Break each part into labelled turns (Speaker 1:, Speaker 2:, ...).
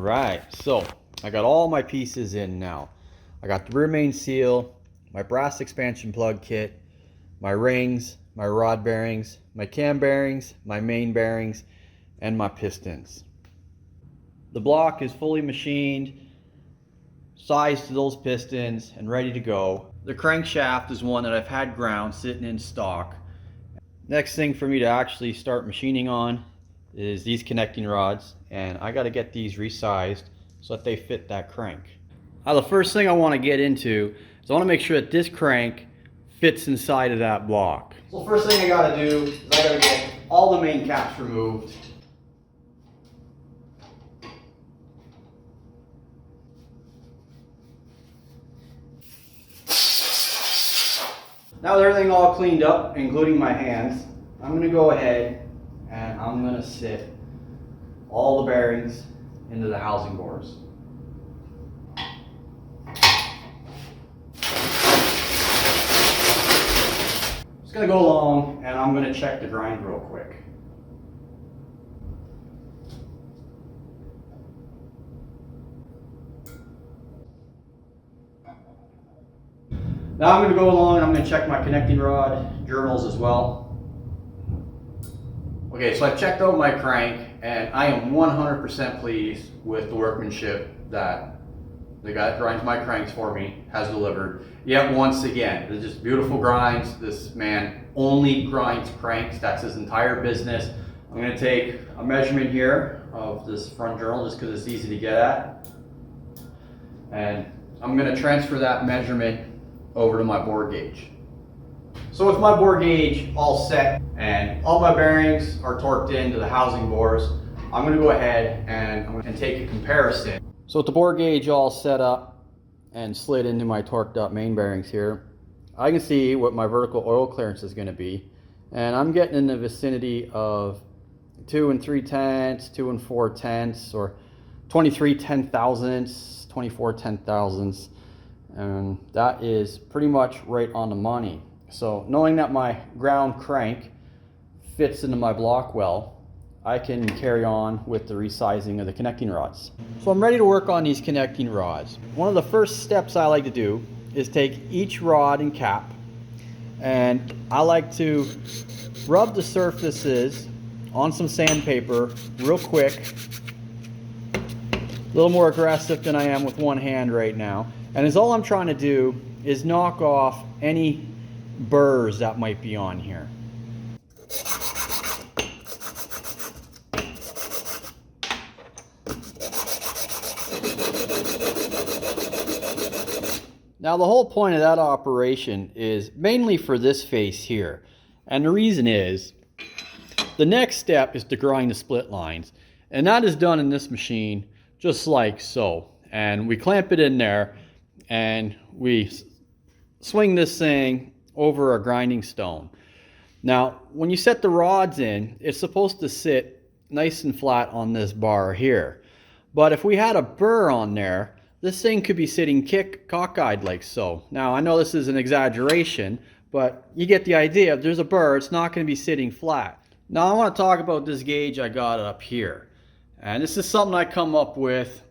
Speaker 1: Right, so I got all my pieces in now. I got the rear main seal, my brass expansion plug kit, my rings, my rod bearings, my cam bearings, my main bearings, and my pistons. The block is fully machined, sized to those pistons, and ready to go. The crankshaft is one that I've had ground sitting in stock. Next thing for me to actually start machining on is these connecting rods, and I got to get these resized so that they fit that crank. Now the first thing I want to get into is I want to make sure that this crank fits inside of that block. So the first thing I got to do is I got to get all the main caps removed. Now with everything all cleaned up, including my hands, I'm going to go ahead and I'm going to sit all the bearings into the housing bores. Just going to go along and I'm going to check the grind real quick. Now I'm going to go along and I'm going to check my connecting rod journals as well. Okay, so I've checked out my crank and I am 100% pleased with the workmanship that the guy that grinds my cranks for me has delivered. Yet once again, they're just beautiful grinds. This man only grinds cranks. That's his entire business. I'm going to take a measurement here of this front journal just because it's easy to get at. And I'm going to transfer that measurement over to my bore gauge. So with my bore gauge all set and all my bearings are torqued into the housing bores, I'm going to go ahead and take a comparison. So with the bore gauge all set up and slid into my torqued up main bearings here, I can see what my vertical oil clearance is going to be, and I'm getting in the vicinity of 2 3/10, 2 4/10, or 23 10,000ths, 24 10,000ths. And that is pretty much right on the money. So knowing that my ground crank fits into my block well, I can carry on with the resizing of the connecting rods. So I'm ready to work on these connecting rods. One of the first steps I like to do is take each rod and cap, and I like to rub the surfaces on some sandpaper real quick, a little more aggressive than I am with one hand right now. And all I'm trying to do is knock off any burrs that might be on here. Now the whole point of that operation is mainly for this face here. And the reason is, the next step is to grind the split lines. And that is done in this machine just like so. And we clamp it in there and we swing this thing over a grinding stone. Now, when you set the rods in, it's supposed to sit nice and flat on this bar here. But if we had a burr on there, this thing could be sitting cockeyed like so. Now, I know this is an exaggeration, but you get the idea. If there's a burr, it's not going to be sitting flat. Now, I want to talk about this gauge I got up here. And this is something I come up with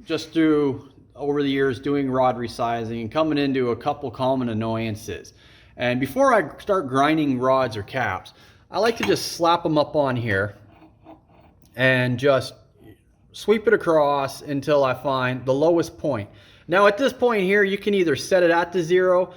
Speaker 1: just through over the years doing rod resizing and coming into a couple common annoyances. And before I start grinding rods or caps, I like to just slap them up on here and just sweep it across until I find the lowest point. Now at this point here, you can either set it at the 0.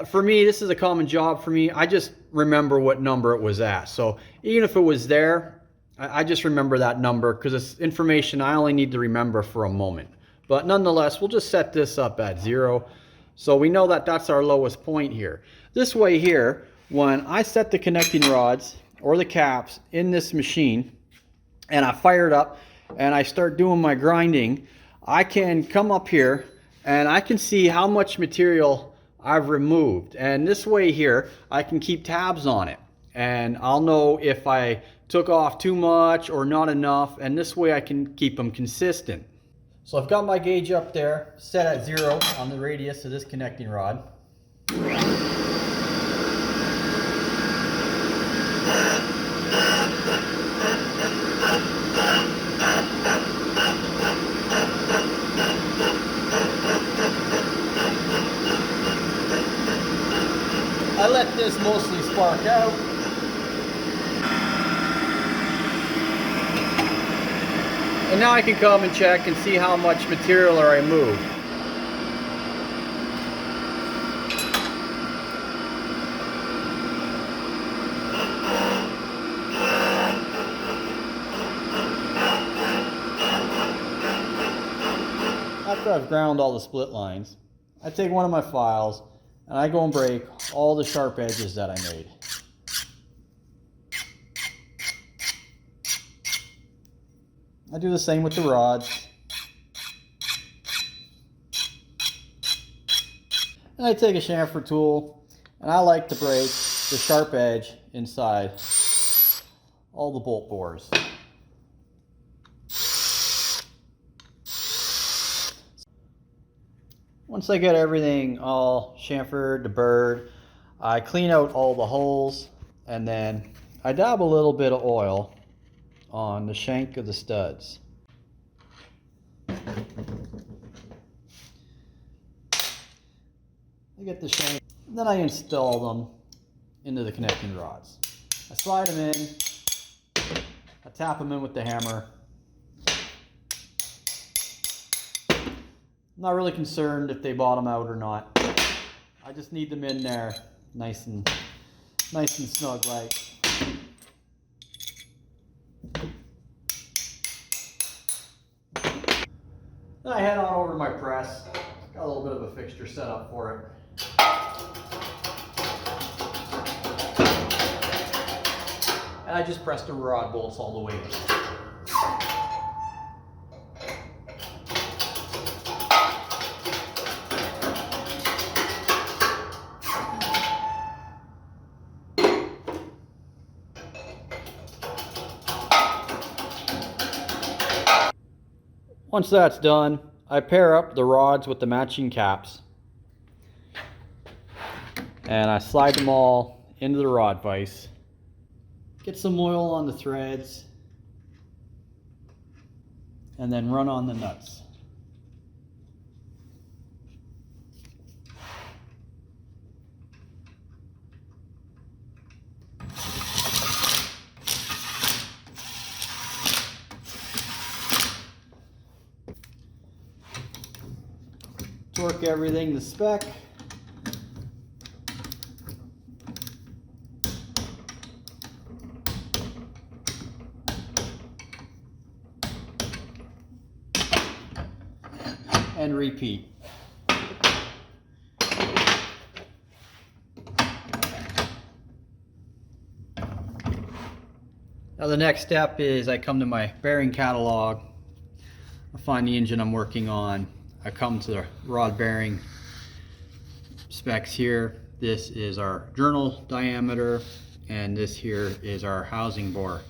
Speaker 1: For me, this is a common job for me. I just remember what number it was at. So even if it was there, I just remember that number because it's information I only need to remember for a moment. But nonetheless, we'll just set this up at 0. So we know that that's our lowest point here. This way here, when I set the connecting rods or the caps in this machine and I fire it up and I start doing my grinding, I can come up here and I can see how much material I've removed. And this way here, I can keep tabs on it. And I'll know if I took off too much or not enough. And this way I can keep them consistent. So I've got my gauge up there, set at 0 on the radius of this connecting rod. let this mostly spark out. And now I can come and check and see how much material I removed. After I've ground all the split lines, I take one of my files and I go and break all the sharp edges that I made. I do the same with the rods. And I take a chamfer tool and I like to break the sharp edge inside all the bolt bores. Once I get everything all chamfered, deburred, I clean out all the holes and then I dab a little bit of oil on the shank of the studs. I get the shank, and then I install them into the connecting rods. I slide them in, I tap them in with the hammer. I'm not really concerned if they bottom out or not. I just need them in there nice and snug like. Then I head on over to my press. Got a little bit of a fixture set up for it. And I just press the rod bolts all the way in. Once that's done, I pair up the rods with the matching caps and I slide them all into the rod vise. Get some oil on the threads and then run on the nuts. Torque everything to spec. And repeat. Now the next step is I come to my bearing catalog. I find the engine I'm working on. I come to the rod bearing specs here. This is our journal diameter and this here is our housing bore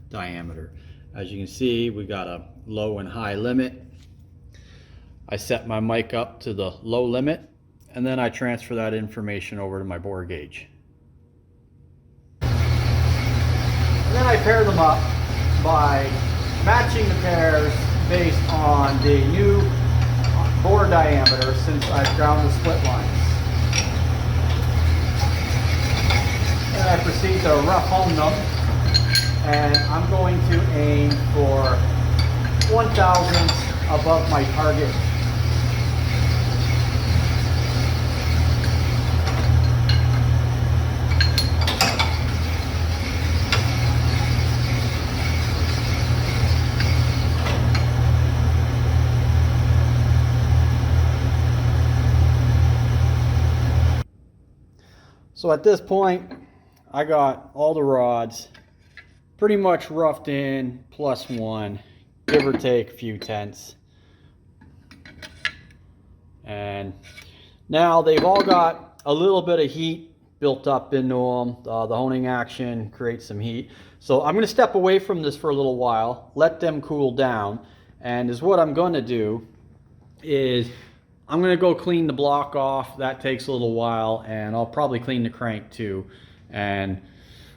Speaker 1: diameter. As you can see, we got a low and high limit. I set my mic up to the low limit and then I transfer that information over to my bore gauge. And then I pair them up by matching the pairs based on the new bore diameter since I've ground the split lines. And I proceed to rough home them, and I'm going to aim for 1/1000 above my target. So at this point, I got all the rods pretty much roughed in, +1, give or take a few tenths. And now they've all got a little bit of heat built up into them. The honing action creates some heat. So I'm going to step away from this for a little while, let them cool down. And is what I'm going to do is I'm going to go clean the block off. That takes a little while, and I'll probably clean the crank too. And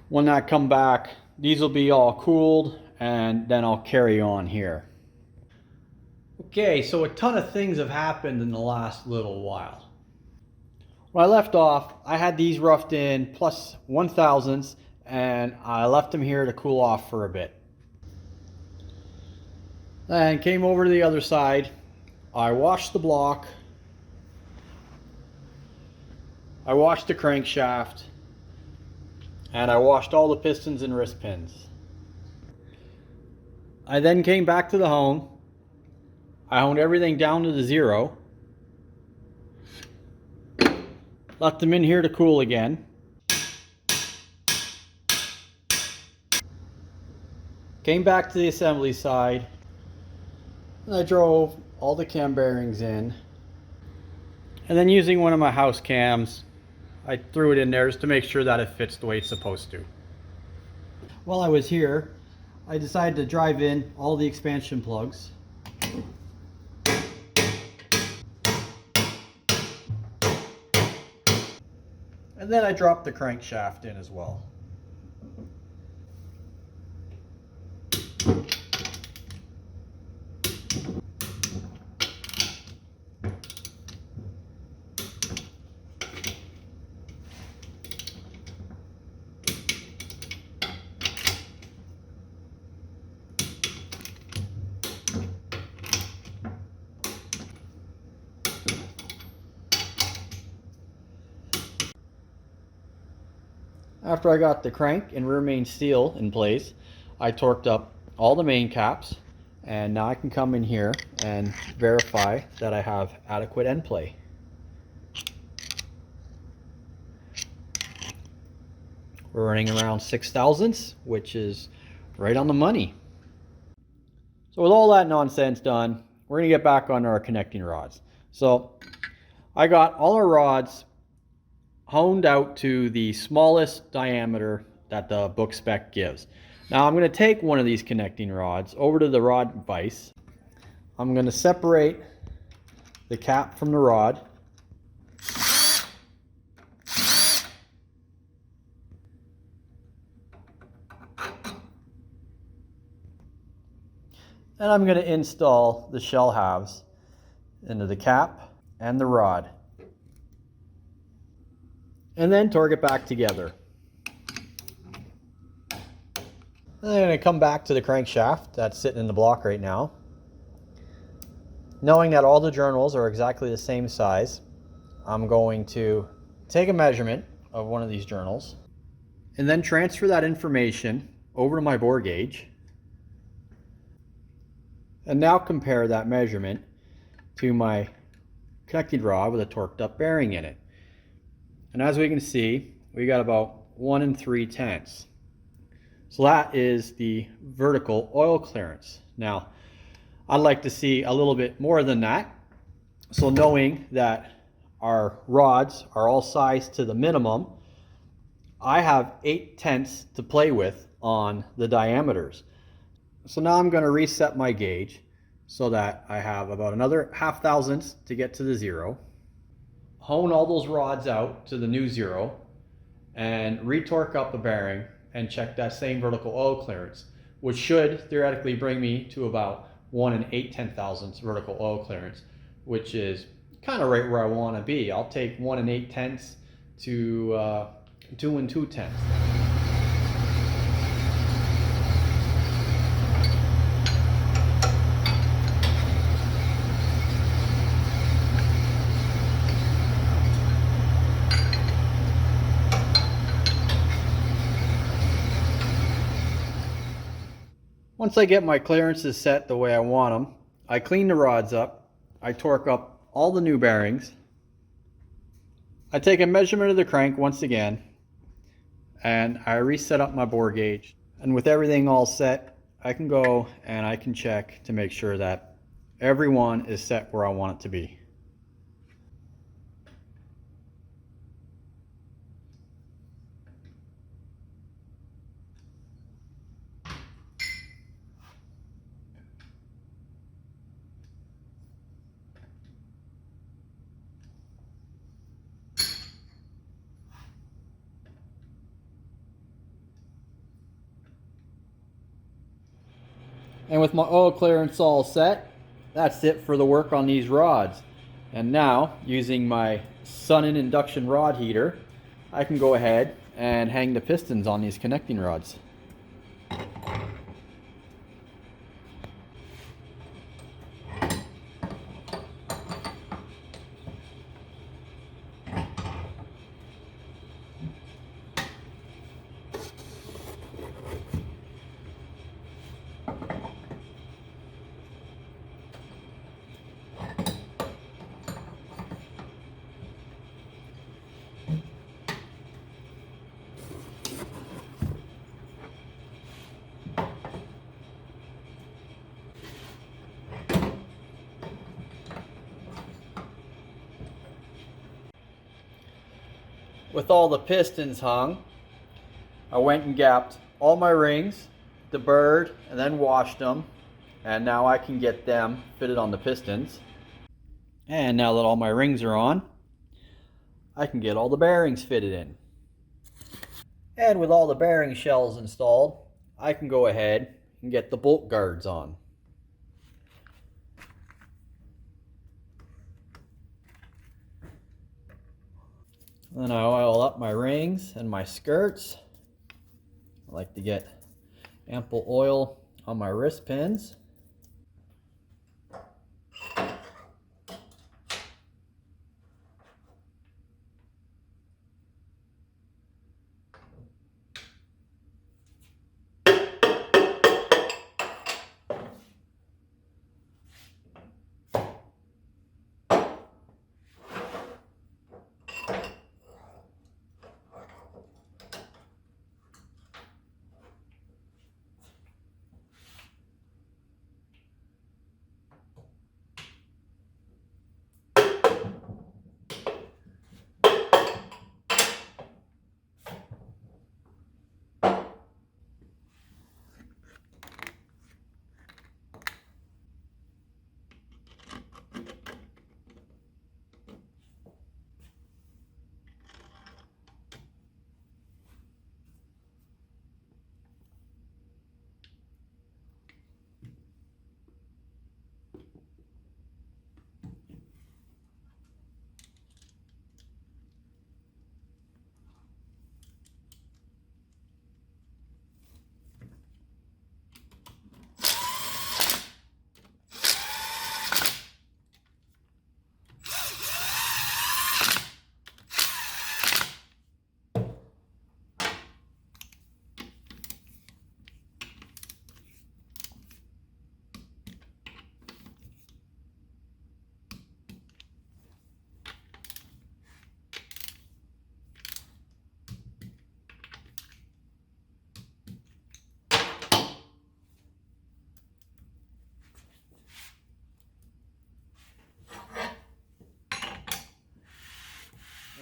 Speaker 1: when I come back, these will be all cooled, and then I'll carry on here. Okay, so a ton of things have happened in the last little while. When I left off, I had these roughed in plus 1,000ths, and I left them here to cool off for a bit. Then came over to the other side. I washed the block. I washed the crankshaft. And I washed all the pistons and wrist pins. I then came back to the hone. I honed everything down to the 0. Left them in here to cool again. Came back to the assembly side. And I drove all the cam bearings in. And then using one of my house cams, I threw it in there just to make sure that it fits the way it's supposed to. While I was here, I decided to drive in all the expansion plugs. And then I dropped the crankshaft in as well. After I got the crank and rear main steel in place, I torqued up all the main caps, and now I can come in here and verify that I have adequate end play. We're running around 6,000ths, which is right on the money. So with all that nonsense done, we're going to get back on our connecting rods. So I got all our rods honed out to the smallest diameter that the book spec gives. Now I'm going to take one of these connecting rods over to the rod vise. I'm going to separate the cap from the rod. And I'm going to install the shell halves into the cap and the rod. And then torque it back together. And I'm going to come back to the crankshaft that's sitting in the block right now. Knowing that all the journals are exactly the same size, I'm going to take a measurement of one of these journals and then transfer that information over to my bore gauge. And now compare that measurement to my connecting rod with a torqued up bearing in it. And as we can see, we got about 1 3/10. So that is the vertical oil clearance. Now, I'd like to see a little bit more than that. So knowing that our rods are all sized to the minimum, I have 8/10 to play with on the diameters. So now I'm going to reset my gauge so that I have about another 0.5 to get to the 0. Hone all those rods out to the new 0 and retorque up the bearing and check that same vertical oil clearance, which should theoretically bring me to about 1 8/10 vertical oil clearance, which is kind of right where I want to be. I'll take 1 8/10 to 2 2/10. Once I get my clearances set the way I want them, I clean the rods up, I torque up all the new bearings, I take a measurement of the crank once again, and I reset up my bore gauge. And with everything all set, I can go and I can check to make sure that everyone is set where I want it to be. And with my oil clearance all set, that's it for the work on these rods. And now, using my sun-in induction rod heater, I can go ahead and hang the pistons on these connecting rods. With all the pistons hung, I went and gapped all my rings, the bird, and then washed them. And now I can get them fitted on the pistons. And now that all my rings are on, I can get all the bearings fitted in. And with all the bearing shells installed, I can go ahead and get the bolt guards on. Then I oil up my rings and my skirts. I like to get ample oil on my wrist pins.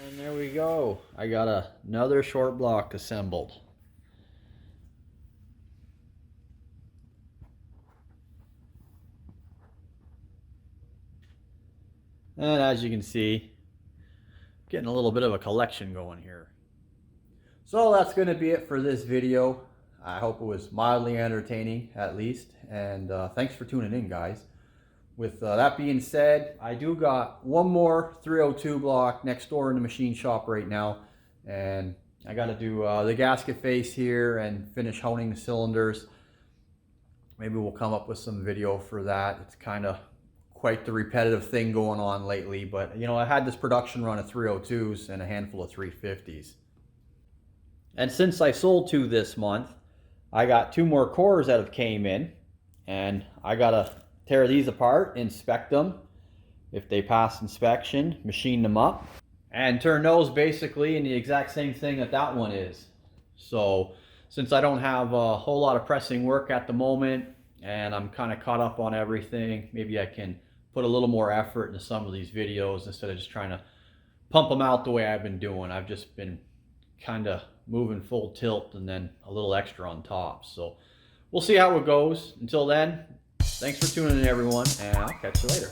Speaker 1: And there we go. I got another short block assembled. And as you can see, getting a little bit of a collection going here. So that's going to be it for this video. I hope it was mildly entertaining at least. And thanks for tuning in, guys. With that being said, I do got one more 302 block next door in the machine shop right now. And I got to do the gasket face here and finish honing the cylinders. Maybe we'll come up with some video for that. It's kind of quite the repetitive thing going on lately. But, you know, I had this production run of 302s and a handful of 350s. And since I sold 2 this month, I got 2 more cores that have came in. And I got to tear these apart, inspect them. If they pass inspection, machine them up, and turn those basically in the exact same thing that that one is. So since I don't have a whole lot of pressing work at the moment, and I'm kind of caught up on everything, maybe I can put a little more effort into some of these videos instead of just trying to pump them out the way I've been doing. I've just been kind of moving full tilt and then a little extra on top. So we'll see how it goes. Until then, thanks for tuning in, everyone, and I'll catch you later.